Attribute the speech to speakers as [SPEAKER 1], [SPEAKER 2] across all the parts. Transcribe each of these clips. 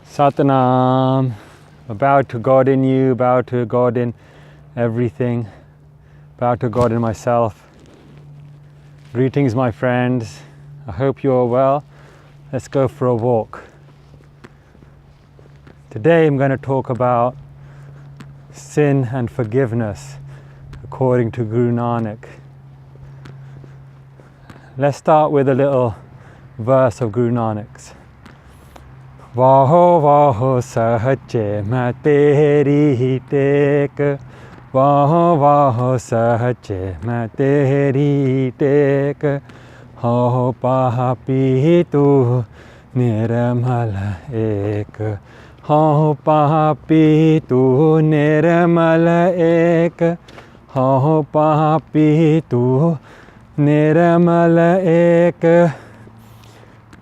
[SPEAKER 1] Satanam. Bow to God in you, bow to God in everything, bow to God in myself. Greetings, my friends. I hope you are well. Let's go for a walk. Today I'm going to talk about sin and forgiveness according to Guru Nanak. Let's start with a little verse of Guru Nanak's. Vaho, Vaho, sachay, teree tek. Vaho, Vaho, sachay, teree tek. Ho papee tu nirmal ek. Ho papee tu nirmal ek. Ho papee tu nirmal ek.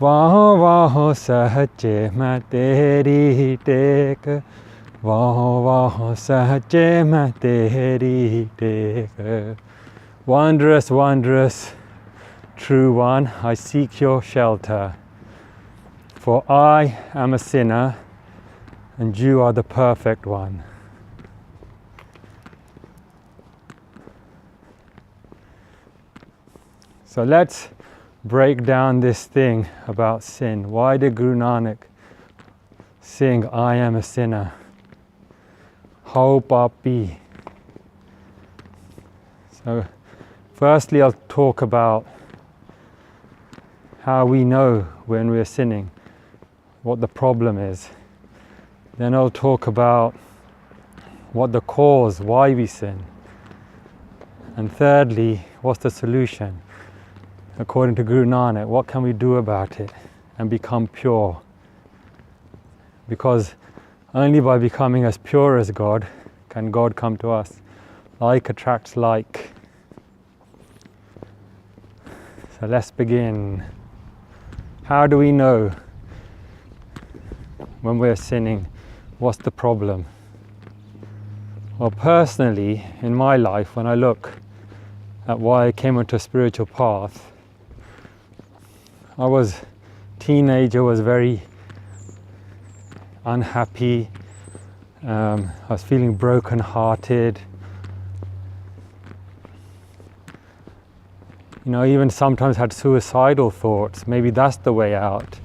[SPEAKER 1] Vaho, Vaho, sachay, teree tek. Vaho, Vaho, sachay, teree tek. Wondrous, wondrous, true one, I seek your shelter. For I am a sinner, and you are the perfect one. So let's break down this thing about sin. Why did Guru Nanak sing, I am a sinner? Ho papee. So firstly I'll talk about how we know when we're sinning, what the problem is. Then I'll talk about what the cause, why we sin. And thirdly, what's the solution? According to Guru Nanak, what can we do about it and become pure? Because only by becoming as pure as God can God come to us. Like attracts like. So let's begin. How do we know when we're sinning? What's the problem? Well, personally, in my life, when I look at why I came onto a spiritual path, I was teenager, was very unhappy. I was feeling broken-hearted. You know, even sometimes had suicidal thoughts. Maybe that's the way out.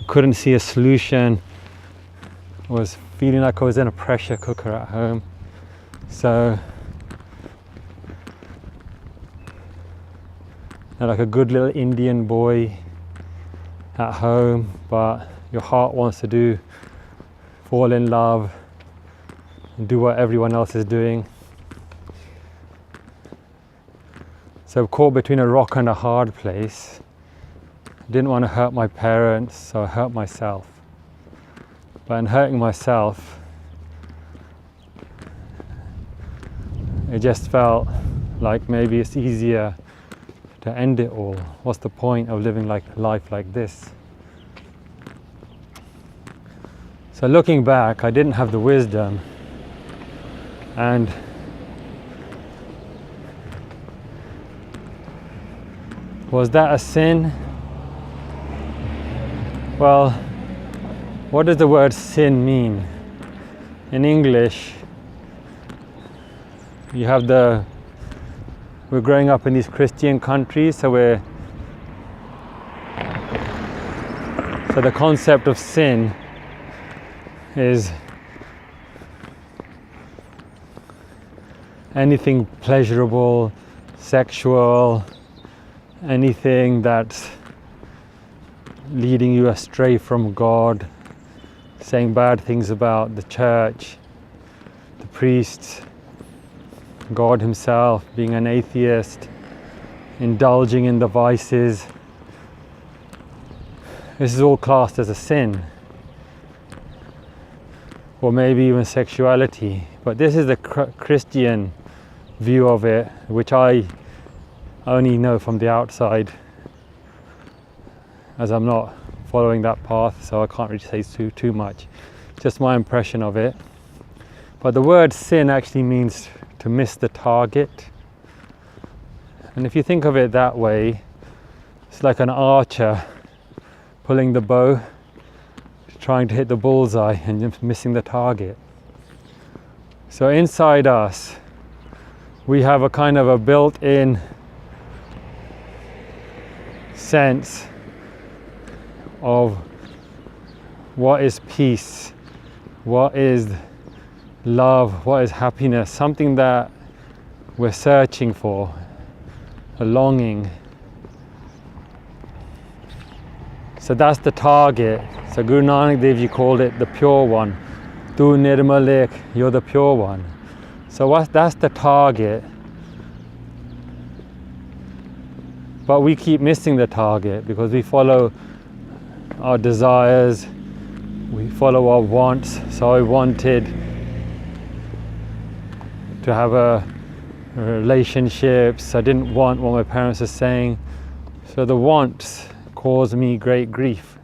[SPEAKER 1] Couldn't see a solution. Was feeling like I was in a pressure cooker at home. So, like a good little Indian boy at home, but your heart wants to fall in love and do what everyone else is doing. So caught between a rock and a hard place. Didn't want to hurt my parents, so I hurt myself. But in hurting myself, it just felt like maybe it's easier to end it all. What's the point of living life like this? So looking back, I didn't have the wisdom, and was that a sin? Well, what does the word sin mean? In English, we're growing up in these Christian countries, so the concept of sin is anything pleasurable, sexual, anything that's leading you astray from God, saying bad things about the church, the priests, God himself, being an atheist, indulging in the vices. This is all classed as a sin. Or maybe even sexuality. But this is the Christian view of it, which I only know from the outside, as I'm not following that path, so I can't really say too much. Just my impression of it. But the word sin actually means to miss the target. And if you think of it that way, it's like an archer pulling the bow trying to hit the bullseye and just missing the target. So inside us, we have a kind of a built-in sense of what is peace, what is love, what is happiness, something that we're searching for, a longing. So that's the target. So Guru Nanak Dev Ji called it the pure one. Tu nirmal, you're the pure one. So that's the target. But we keep missing the target because we follow our desires, we follow our wants. So I wanted to have relationships. I didn't want what my parents were saying. So the wants caused me great grief.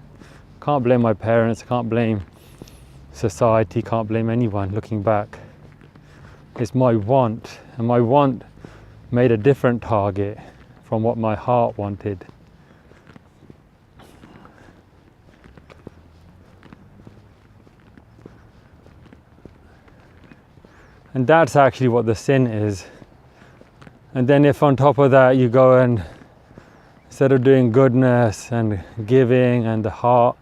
[SPEAKER 1] Can't blame my parents, can't blame society, can't blame anyone looking back. It's my want, and my want made a different target from what my heart wanted. And that's actually what the sin is. And then if on top of that you go and instead of doing goodness and giving, and the heart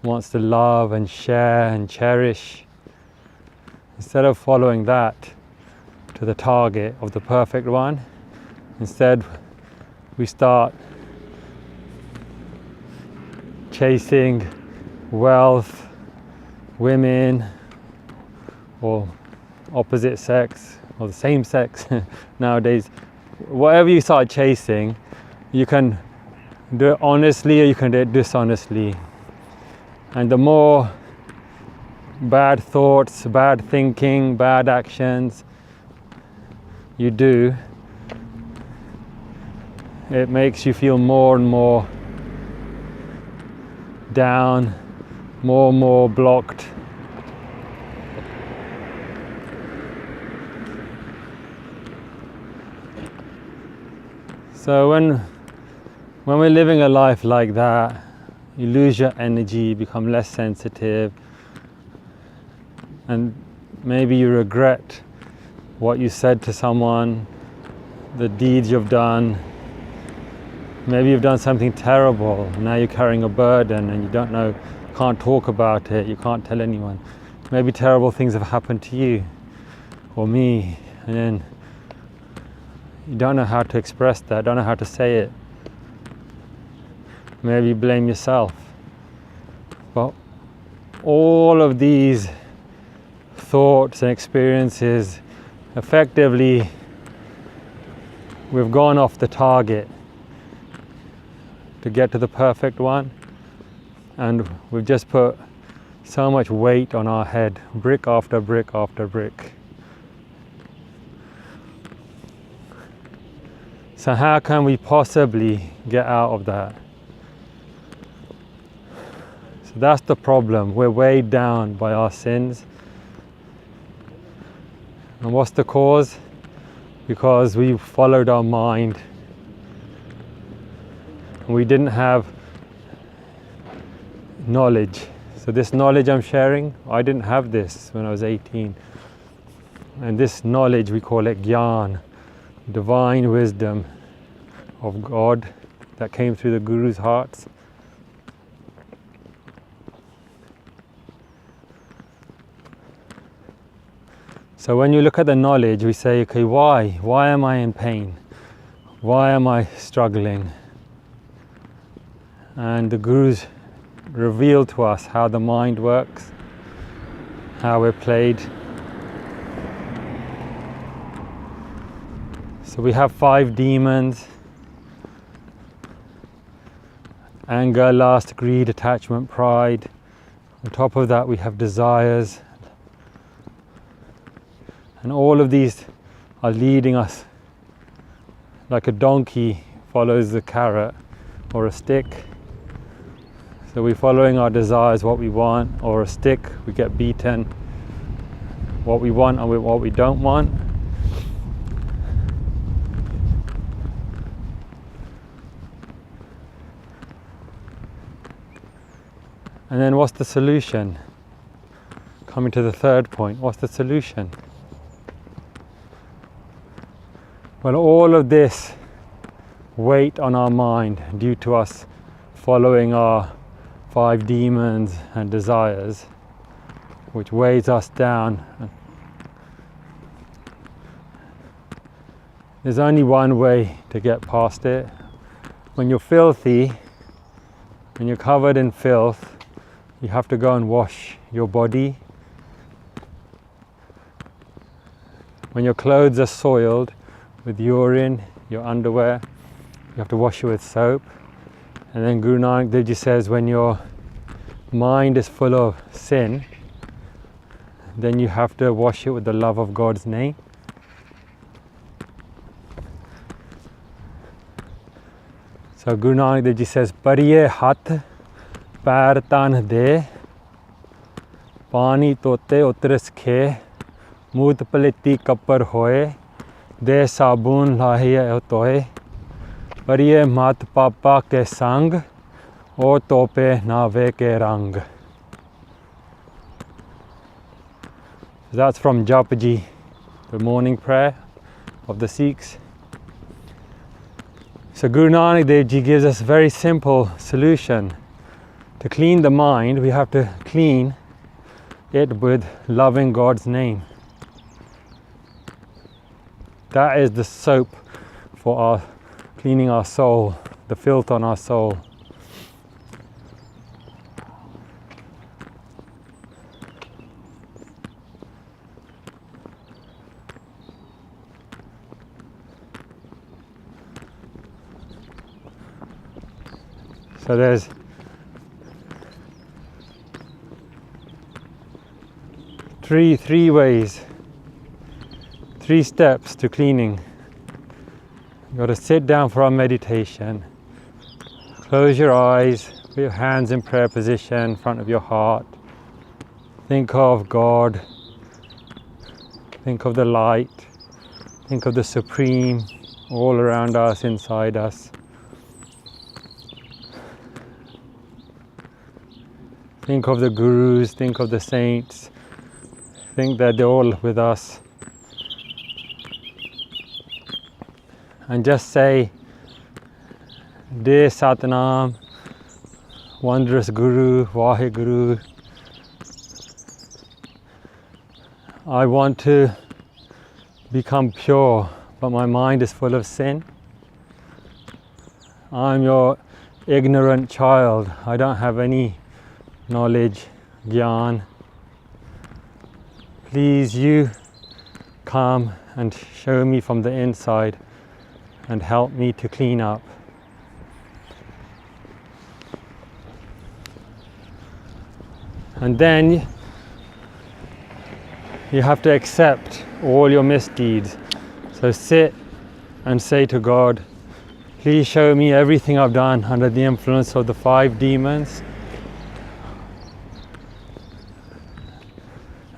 [SPEAKER 1] wants to love and share and cherish, instead of following that to the target of the perfect one, instead we start chasing wealth, women, or opposite sex, or the same sex nowadays. Whatever you start chasing, you can do it honestly or you can do it dishonestly. And the more bad thoughts, bad thinking, bad actions you do, it makes you feel more and more down, more and more blocked. So when we're living a life like that, you lose your energy, become less sensitive, and maybe you regret what you said to someone, the deeds you've done. Maybe you've done something terrible, now you're carrying a burden and you don't know, can't talk about it, you can't tell anyone. Maybe terrible things have happened to you or me, and then you don't know how to express that, don't know how to say it. Maybe you blame yourself. But all of these thoughts and experiences, effectively, we've gone off the target to get to the perfect one, and we've just put so much weight on our head, brick after brick after brick. So how can we possibly get out of that? So that's the problem. We're weighed down by our sins. And what's the cause? Because we followed our mind. We didn't have knowledge. So this knowledge I'm sharing, I didn't have this when I was 18. And this knowledge, we call it Gyan, divine wisdom of God that came through the Guru's hearts. So when you look at the knowledge, we say, okay, why? Why am I in pain? Why am I struggling? And the Gurus reveal to us how the mind works, how we're played. So we have 5 demons: anger, lust, greed, attachment, pride. On top of that we have desires. And all of these are leading us like a donkey follows the carrot or a stick. So we're following our desires, what we want, or a stick, we get beaten. What we want and what we don't want. And then what's the solution? Coming to the third point, what's the solution? Well, all of this weight on our mind due to us following our 5 demons and desires, which weighs us down. There's only one way to get past it. When you're filthy, when you're covered in filth, you have to go and wash your body. When your clothes are soiled with urine, your underwear, you have to wash it with soap. And then Guru Nanak Dev Ji says, when your mind is full of sin, then you have to wash it with the love of God's name. So Guru Nanak Dev Ji says, Pariye hath pair tan de, pani tote utris khe, moot paliti kapar hoye, de sabun lahiye toye, Pariye mat papa ke sang, o tope nave ke rang. That's from Japaji, the morning prayer of the Sikhs. So Guru Nanak Dev Ji gives us a very simple solution. To clean the mind, we have to clean it with loving God's name. That is the soap for our cleaning our soul, the filth on our soul. So there's three ways, 3 steps to cleaning. You got to sit down for our meditation. Close your eyes, put your hands in prayer position in front of your heart. Think of God. Think of the light. Think of the Supreme all around us, inside us. Think of the gurus, think of the saints. Think that they're all with us. And just say, Dear Satnam, Wondrous Guru, Vaho Guru, I want to become pure, but my mind is full of sin. I'm your ignorant child. I don't have any knowledge, gyan. Please, you come and show me from the inside and help me to clean up. And then you have to accept all your misdeeds. So sit and say to God, please show me everything I've done under the influence of the 5 demons.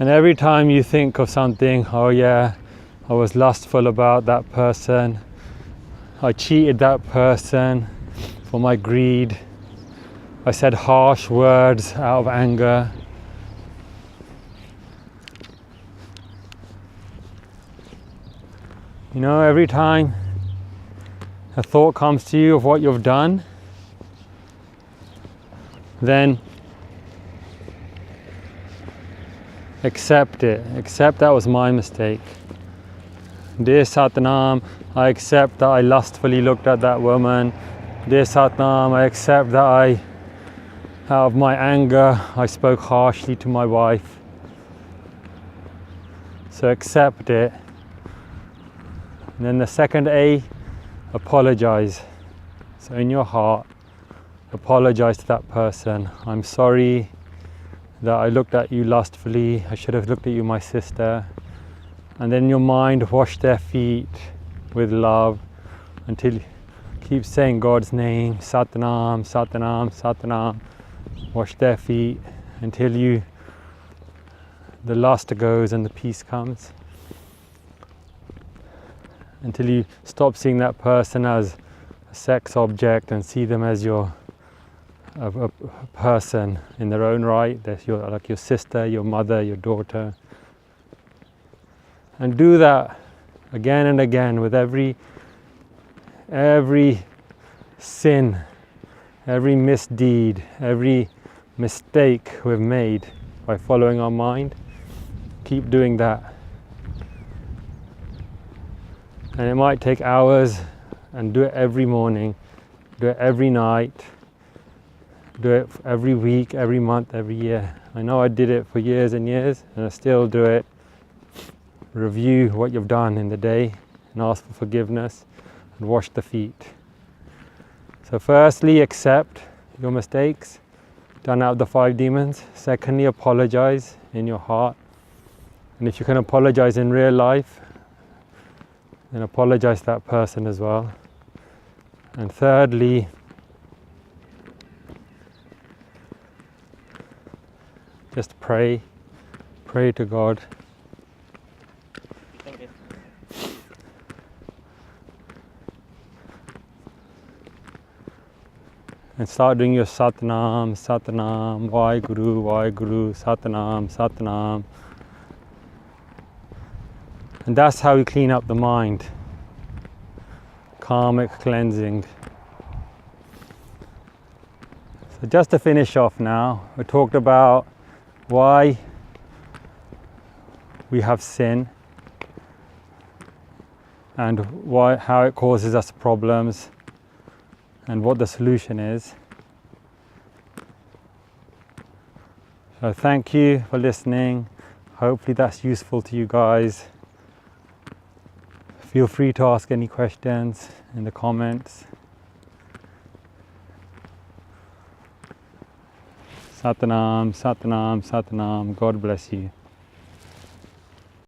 [SPEAKER 1] And every time you think of something, oh yeah, I was lustful about that person, I cheated that person for my greed, I said harsh words out of anger. You know, every time a thought comes to you of what you've done, then accept it. Accept that was my mistake. Dear Satnam, I accept that I lustfully looked at that woman. Dear Satnam, I accept that out of my anger, I spoke harshly to my wife. So accept it. And then the second A, apologize. So in your heart, apologize to that person. I'm sorry that I looked at you lustfully. I should have looked at you, my sister. And then in your mind, wash their feet with love until you keep saying God's name, Satnam, Satnam, Satnam. Wash their feet until the lust goes and the peace comes. Until you stop seeing that person as a sex object and see them as a person in their own right. There's like your sister, your mother, your daughter. And do that again and again with every sin, every misdeed, every mistake we've made by following our mind. Keep doing that. And it might take hours, and do it every morning, do it every night, do it every week, every month, every year. I know I did it for years and years, and I still do it. Review what you've done in the day and ask for forgiveness and wash the feet. So firstly, accept your mistakes, done out of the 5 demons. Secondly, apologize in your heart. And if you can apologize in real life, then apologize to that person as well. And thirdly, just pray to God.
[SPEAKER 2] Thank you.
[SPEAKER 1] And start doing your Satnam, Satnam, Vaheguru, Vaheguru, Satnam, Satnam. And that's how we clean up the mind. Karmic cleansing. So just to finish off now, we talked about why we have sin and how it causes us problems and what the solution is. So thank you for listening. Hopefully that's useful to you guys. Feel free to ask any questions in the comments. Satnam, Satnam, Satnam. God bless you.